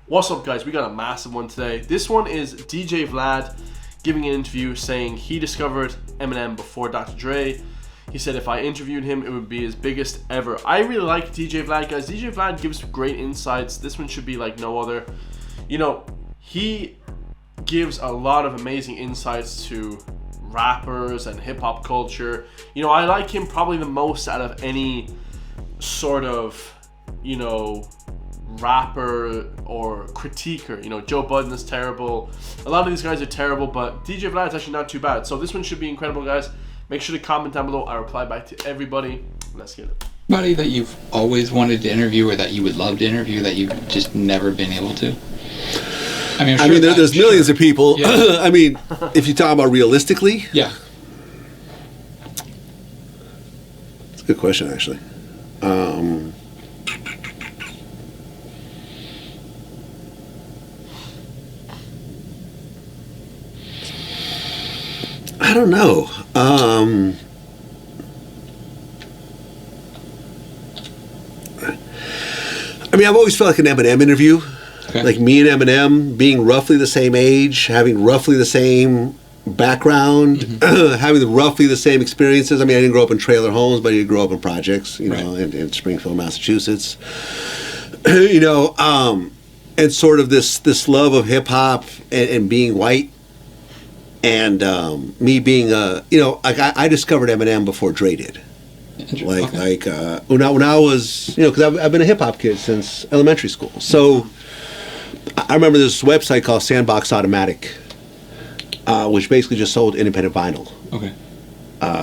What's up, guys? We got a massive one today. This one is DJ VLAD giving an interview saying he discovered Eminem before Dr. Dre. He said if I interviewed him, it would be his biggest ever. I really like DJ VLAD, guys. DJ VLAD gives great insights. This one should be like no other. You know, he gives a lot of amazing insights to rappers and hip-hop culture. You know, I like him probably the most out of any sort of, you know, rapper or critiquer. You know, Joe Budden is terrible. A lot of these guys are terrible, but DJ VLAD is actually not too bad. So this one should be incredible, guys. Make sure to comment down below. I reply back to everybody. Let's get it. Anybody that you've always wanted to interview or that you would love to interview that you've just never been able to? I mean, there's millions of people. Yeah. I mean, if you talk about realistically, yeah, it's a good question, actually. I don't know. I mean, I've always felt like an Eminem interview. Okay. Like me and Eminem being roughly the same age, having roughly the same background, having roughly the same experiences. I mean, I didn't grow up in trailer homes, but I did grow up in projects, you know, in Springfield, Massachusetts. You know, and sort of this love of hip hop and being white, and me being you know, like I discovered Eminem before Dre did. When I was, you know, because I've been a hip hop kid since elementary school, so. I remember this website called Sandbox Automatic, which basically just sold independent vinyl. Okay.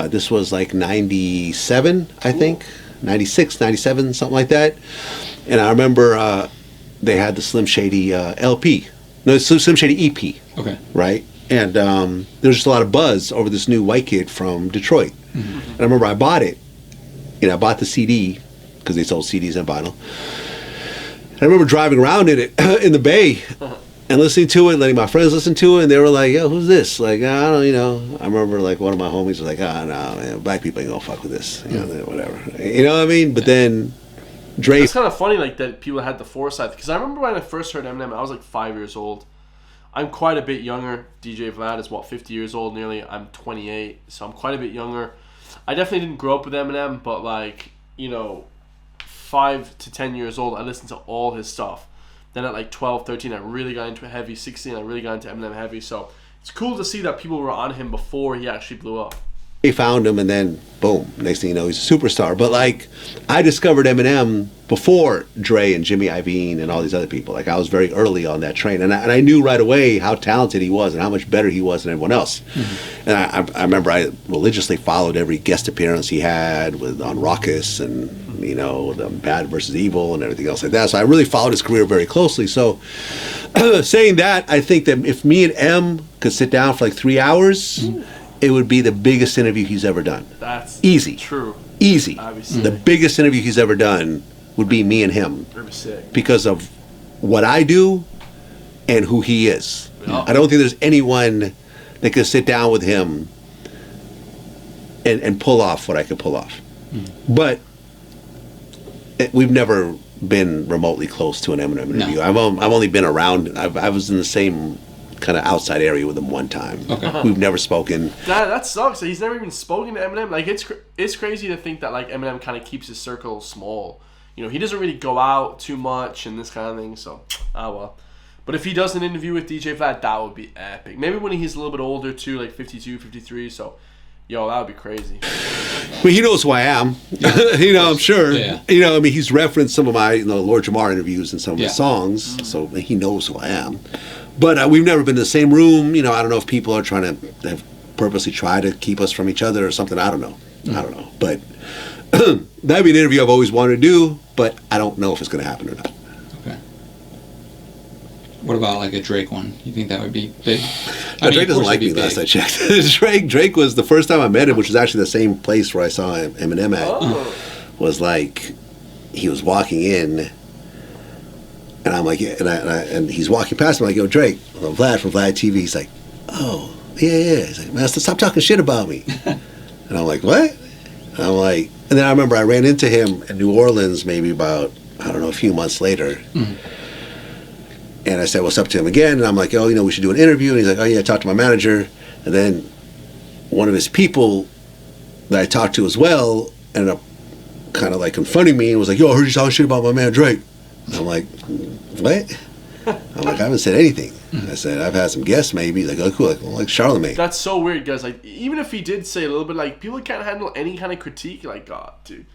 This was like 97, I think. 96, 97, something like that. And I remember they had the Slim Shady LP. No, Slim Shady EP. Okay. Right? And there was just a lot of buzz over this new white kid from Detroit. Mm-hmm. And I remember I bought it. You know, I bought the CD, because they sold CDs and vinyl. I remember driving around in it in the Bay and listening to it, letting my friends listen to it, and they were like, "Yo, who's this?" Like, I don't, you know. I remember like one of my homies was like, "Ah, no, man, black people ain't gonna fuck with this," you know, whatever. You know what I mean? But then Dre. It's kind of funny, like that people had the foresight, because I remember when I first heard Eminem, I was like 5 years old. I'm quite a bit younger. DJ VLAD is 50 years old nearly. I'm 28, so I'm quite a bit younger. I definitely didn't grow up with Eminem, but like, you know, 5 to 10 years old, I listened to all his stuff. Then at like 12, 13, I really got into it heavy. 16, I really got into Eminem heavy. So it's cool to see that people were on him before he actually blew up. They found him, and then boom, next thing you know, he's a superstar. But like, I discovered Eminem before Dre and Jimmy Iovine and all these other people. Like, I was very early on that train, and I knew right away how talented he was and how much better he was than everyone else. Mm-hmm. And I remember I religiously followed every guest appearance he had on Raucous and, you know, the Bad versus Evil and everything else like that. So I really followed his career very closely. So saying that, I think that if me and M could sit down for like 3 hours, it would be the biggest interview he's ever done. That's easy. True. Easy. The biggest interview he's ever done would be me and him. Sick. Because of what I do and who he is. Yeah. I don't think there's anyone that could sit down with him and pull off what I could pull off. But we've never been remotely close to an Eminem interview. No. I've only been around. I was in the same kind of outside area with him one time. Okay. We've never spoken. That sucks. He's never even spoken to Eminem. Like, it's crazy to think that like Eminem kind of keeps his circle small. You know, he doesn't really go out too much and this kind of thing. So, well. But if he does an interview with DJ VLAD, that would be epic. Maybe when he's a little bit older too, like 52, 53. So, yo, that would be crazy. Well, he knows who I am. You know, I'm sure. Yeah. You know, I mean, he's referenced some of my, you know, Lord Jamar interviews in some of his songs, so he knows who I am. But we've never been in the same room. You know, I don't know if people are trying to have purposely try to keep us from each other or something. I don't know. I don't know. But that'd be an interview I've always wanted to do, but I don't know if it's going to happen or not. Okay. What about like a Drake one? You think that would be big? Drake doesn't like me last I checked. Drake was the first time I met him, which was actually the same place where I saw Eminem at. Was like, he was walking in, and I'm like, and he's walking past me like, yo, Drake, I'm Vlad from Vlad TV. He's like, oh, yeah. He's like, man, stop talking shit about me. And I'm like, what? And I'm like, and then I remember I ran into him in New Orleans maybe about, I don't know, a few months later. And I said, what's up to him again? And I'm like, oh, we should do an interview. And he's like, oh, yeah, I talked to my manager. And then one of his people that I talked to as well ended up kind of like confronting me and was like, yo, I heard you talking shit about my man Drake. And I'm like, what? I'm like, I haven't said anything. I said, I've had some guests maybe. He's like, oh, cool. Like Charlemagne. That's so weird, guys. Like, even if he did say a little bit, like, people can't handle any kind of critique. Like, God, dude.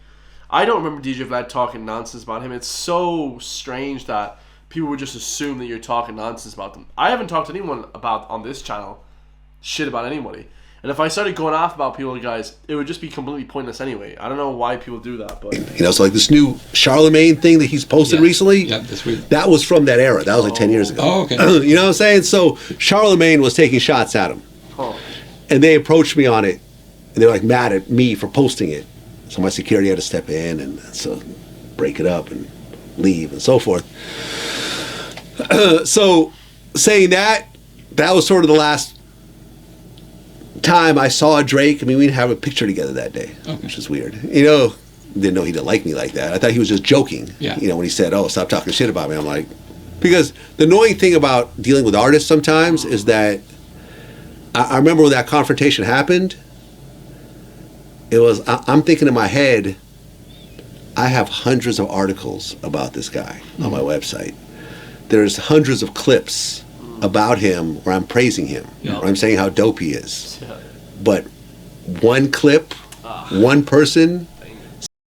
I don't remember DJ Vlad talking nonsense about him. It's so strange that people would just assume that you're talking nonsense about them. I haven't talked to anyone about, on this channel, shit about anybody. And if I started going off about people, guys, it would just be completely pointless anyway. I don't know why people do that, but so like this new Charlemagne thing that he's posted recently. Yeah, this week. That was from that era. That was like 10 years ago. Oh, okay. You know what I'm saying? So Charlemagne was taking shots at him, and they approached me on it, and they were like mad at me for posting it. So my security had to step in and so break it up and leave and so forth. So saying that was sort of the last time I saw Drake. I mean, we didn't have a picture together that day, which is weird. Didn't know he didn't like me like that. I thought he was just joking. Yeah. When he said, "Oh, stop talking shit about me," I'm like, because the annoying thing about dealing with artists sometimes is that I remember when that confrontation happened. It was I'm thinking in my head, I have hundreds of articles about this guy on my website. There's hundreds of clips about him where I'm praising him, where I'm saying how dope he is. But one clip, one person